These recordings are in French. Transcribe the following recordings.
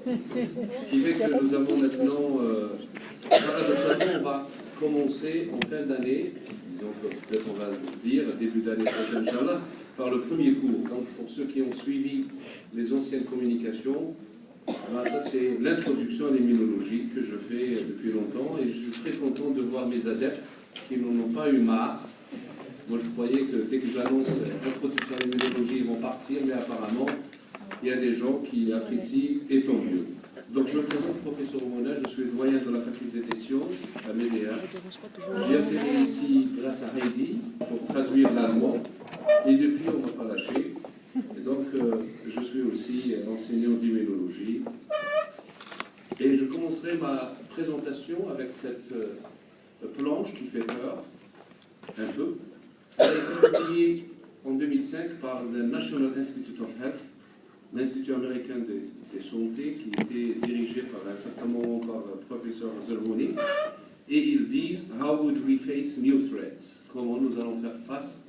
Ce qui fait que nous avons maintenant, paradoxalement, on va commencer en fin d'année, disons que peut-être on va le dire, début d'année prochaine, Inch'Allah, par le premier cours. Donc pour ceux qui ont suivi les anciennes communications, ben, ça c'est l'introduction à l'immunologie que je fais depuis longtemps et je suis très content de voir mes adeptes qui n'en ont pas eu marre. Moi je croyais que dès que j'annonce l'introduction à l'immunologie, ils vont partir, mais apparemment il y a des gens qui apprécient et tant mieux. Donc je me présente professeur Oumona, je suis doyen de la faculté des sciences à MEDEA. J'ai atterri ici grâce à Heidi pour traduire l'allemand et depuis on ne m'a pas lâché. Et donc je suis aussi enseignant d'immunologie. Et je commencerai ma présentation avec cette planche qui fait peur, un peu. Elle a été publiée en 2005 par le National Institute of Health, l'Institut américain des santé, qui était dirigé par un certain moment par le professeur Zerhouni. Et ils disent « How would we face new threats ?» Comment nous allons faire face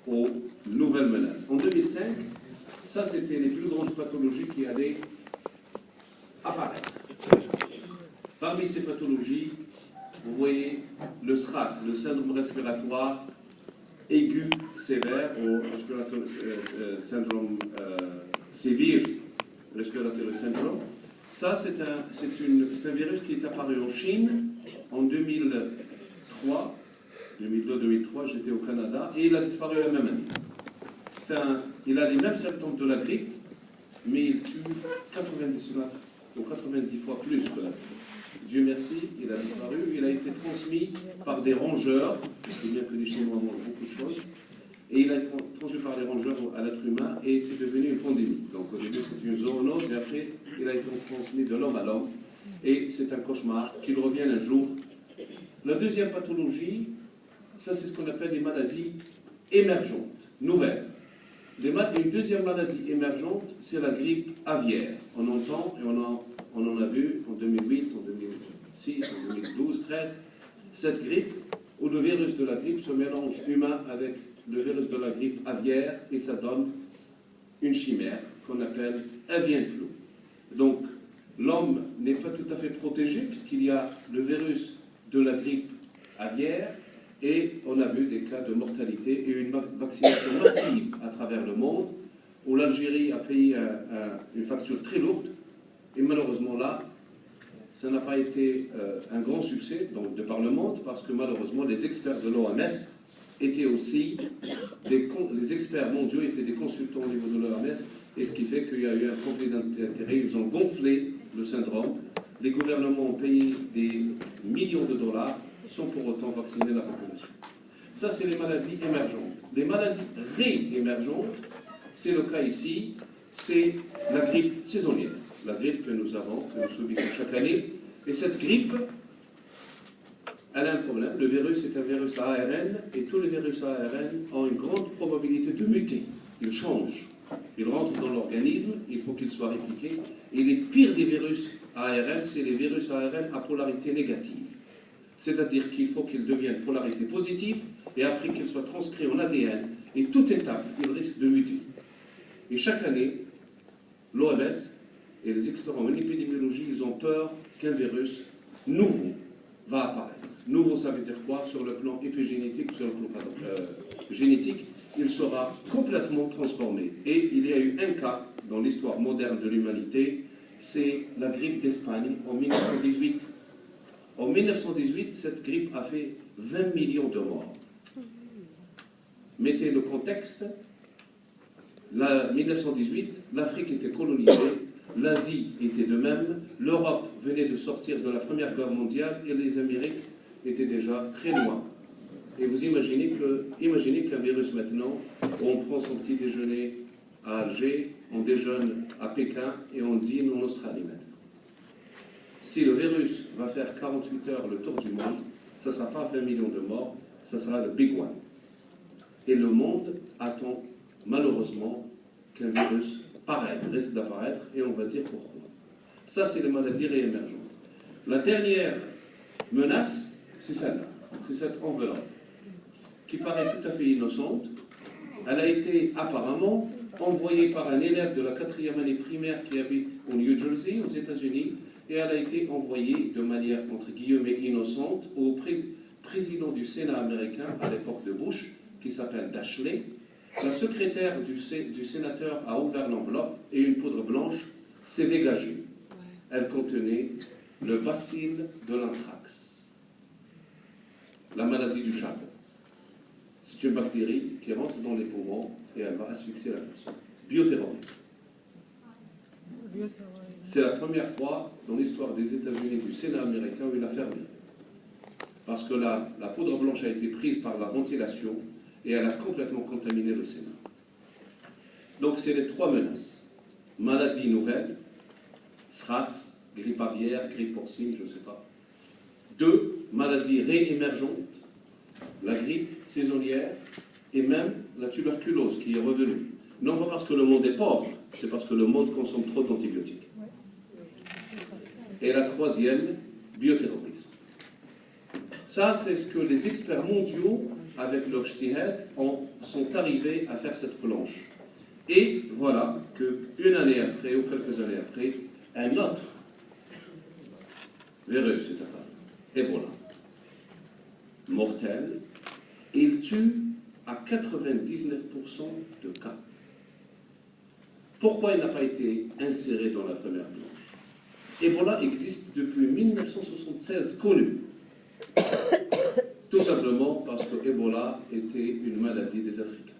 aux nouvelles menaces. En 2005, ça c'était les plus grandes pathologies qui allaient apparaître. Parmi ces pathologies, vous voyez le SRAS, le syndrome respiratoire aigu sévère, ou syndrome sévère respiratory syndrome. Ça, c'est un virus qui est apparu en Chine en 2003, 2002-2003, j'étais au Canada, et il a disparu la même année. Il a les mêmes symptômes de la grippe, mais il tue 99 ou 90 fois plus que la grippe. Dieu merci, il a disparu, il a été transmis par des rongeurs, c'est bien que les Chinois mangent beaucoup de choses, et il a été transmis par des rongeurs à l'être humain, et c'est devenu une pandémie. Donc au début c'était une zoonose, et après il a été transmis de l'homme à l'homme, et c'est un cauchemar qu'il revienne un jour. La deuxième pathologie, ça c'est ce qu'on appelle les maladies émergentes, nouvelles. Une deuxième maladie émergente, c'est la grippe aviaire. On entend, et on en a vu en 2008, en 2006, en 2012, 2013, cette grippe, où le virus de la grippe se mélange humain avec le virus de la grippe aviaire, et ça donne une chimère qu'on appelle avian flu. Donc, l'homme n'est pas tout à fait protégé, puisqu'il y a le virus de la grippe aviaire, et on a vu des cas de mortalité et une vaccination massive à travers le monde, où l'Algérie a payé une facture très lourde, et malheureusement là, ça n'a pas été un grand succès donc, de par le monde, parce que malheureusement les experts de l'OMS étaient aussi, les experts mondiaux étaient des consultants au niveau de l'OMS, et ce qui fait qu'il y a eu un conflit d'intérêts, ils ont gonflé le syndrome, les gouvernements ont payé des millions de dollars sans pour autant vacciner la population. Ça, c'est les maladies émergentes. Les maladies réémergentes, c'est le cas ici, c'est la grippe saisonnière, la grippe que nous avons, que nous subissons chaque année. Et cette grippe, elle a un problème. Le virus est un virus à ARN, et tous les virus à ARN ont une grande probabilité de muter. Ils changent. Ils rentrent dans l'organisme, il faut qu'ils soient répliqués. Et les pires des virus à ARN, c'est les virus à ARN à polarité négative. C'est-à-dire qu'il faut qu'ils deviennent polarité positive, et après qu'ils soient transcrits en ADN, et toute étape, ils risquent de muter. Et chaque année, l'OMS et les experts en épidémiologie, ils ont peur qu'un virus nouveau va apparaître. Nouveau, ça veut dire quoi? Sur le plan épigénétique, sur le plan génétique, il sera complètement transformé. Et il y a eu un cas dans l'histoire moderne de l'humanité, c'est la grippe d'Espagne en 1918. En 1918, cette grippe a fait 20 millions de morts. Mettez le contexte, 1918, l'Afrique était colonisée, l'Asie était de même, l'Europe venait de sortir de la Première Guerre mondiale et les Amériques étaient déjà très loin. Et vous imaginez qu'un virus maintenant, on prend son petit déjeuner à Alger, on déjeune à Pékin et on dîne en Australie maintenant. Si le virus va faire 48 heures le tour du monde, ça ne sera pas 20 millions de morts, ça sera le big one. Et le monde attend malheureusement qu'un virus pareil risque d'apparaître, et on va dire pourquoi. Ça, c'est les maladies réémergentes. La dernière menace, c'est celle-là, c'est cette enveloppe, qui paraît tout à fait innocente. Elle a été apparemment envoyée par un élève de la 4e année primaire qui habite au New Jersey, aux États-Unis, et elle a été envoyée de manière, entre guillemets, innocente au président du Sénat américain à l'époque de Bush, qui s'appelle Dashley. La secrétaire du sénateur a ouvert l'enveloppe et une poudre blanche s'est dégagée. Elle contenait le bacille de l'anthrax, la maladie du charbon. C'est une bactérie qui rentre dans les poumons et elle va asphyxier la personne. Bioterrorisme. C'est la première fois dans l'histoire des États-Unis, du Sénat américain, où il a fermé. Parce que la poudre blanche a été prise par la ventilation et elle a complètement contaminé le Sénat. Donc c'est les trois menaces. Maladie nouvelle, SRAS, grippe aviaire, grippe porcine, je ne sais pas. 2, maladie réémergente, la grippe saisonnière et même la tuberculose qui est revenue. Non pas parce que le monde est pauvre, c'est parce que le monde consomme trop d'antibiotiques. Et la troisième, bioterrorisme. Ça, c'est ce que les experts mondiaux, avec leur ijtihad, sont arrivés à faire cette planche. Et voilà qu'une année après, ou quelques années après, un autre virus est apparu, Ebola, mortel, il tue à 99% de cas. Pourquoi il n'a pas été inséré dans la première planche? Ebola existe depuis 1976, connu. Tout simplement parce que Ebola était une maladie des Africains,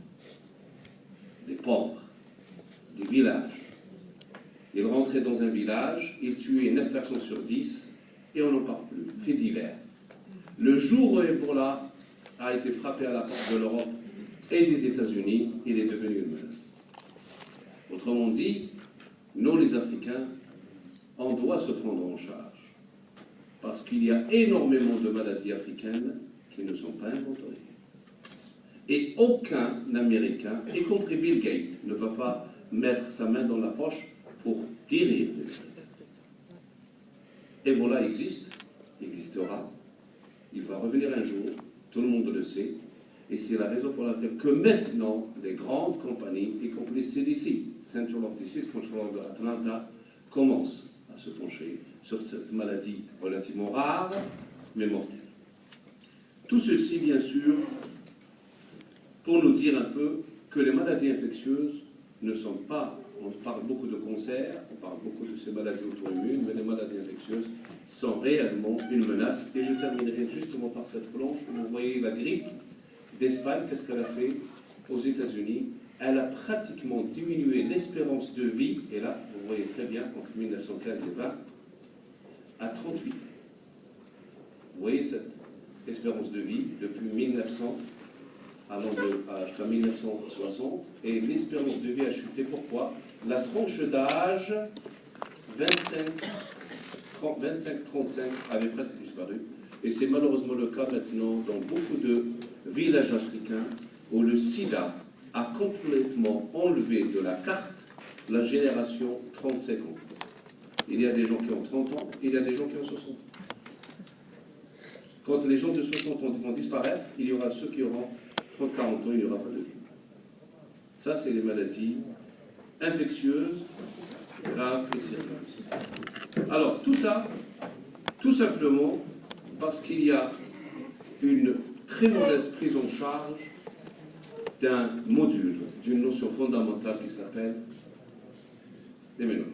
des pauvres, des villages. Il rentrait dans un village, il tuait 9 personnes sur 10, et on n'en parle plus. Fait divers. Le jour où Ebola a été frappé à la porte de l'Europe et des États-Unis, il est devenu une menace. Autrement dit, nous les Africains, on doit se prendre en charge. Parce qu'il y a énormément de maladies africaines qui ne sont pas inventoriées. Et aucun Américain, y compris Bill Gates, ne va pas mettre sa main dans la poche pour guérir les maladies. Ebola existe, existera, il va revenir un jour, tout le monde le sait, et c'est la raison pour laquelle que maintenant, les grandes compagnies, y compris CDC, Central of Disease Control de Atlanta, commencent à se pencher sur cette maladie relativement rare, mais mortelle. Tout ceci, bien sûr, pour nous dire un peu que les maladies infectieuses ne sont pas, on parle beaucoup de cancers, on parle beaucoup de ces maladies auto-immunes, mais les maladies infectieuses sont réellement une menace. Et je terminerai justement par cette planche où vous voyez la grippe d'Espagne, qu'est-ce qu'elle a fait aux États-Unis? Elle a pratiquement diminué l'espérance de vie, et là, vous voyez très bien, entre 1915 et 20, à 38 ans. Vous voyez cette espérance de vie depuis 1900 jusqu'à 1960, et l'espérance de vie a chuté. Pourquoi? La tranche d'âge 25-35 avait presque disparu, et c'est malheureusement le cas maintenant dans beaucoup de villages africains où le sida a complètement enlevé de la carte la génération 35 ans. Il y a des gens qui ont 30 ans, il y a des gens qui ont 60 ans. Quand les gens de 60 ans vont disparaître, il y aura ceux qui auront 30-40 ans, il n'y aura pas de vie. Ça, c'est les maladies infectieuses, graves et sérieuses. Alors, tout ça, tout simplement parce qu'il y a une très mauvaise prise en charge d'un module, d'une notion fondamentale qui s'appelle les méninges.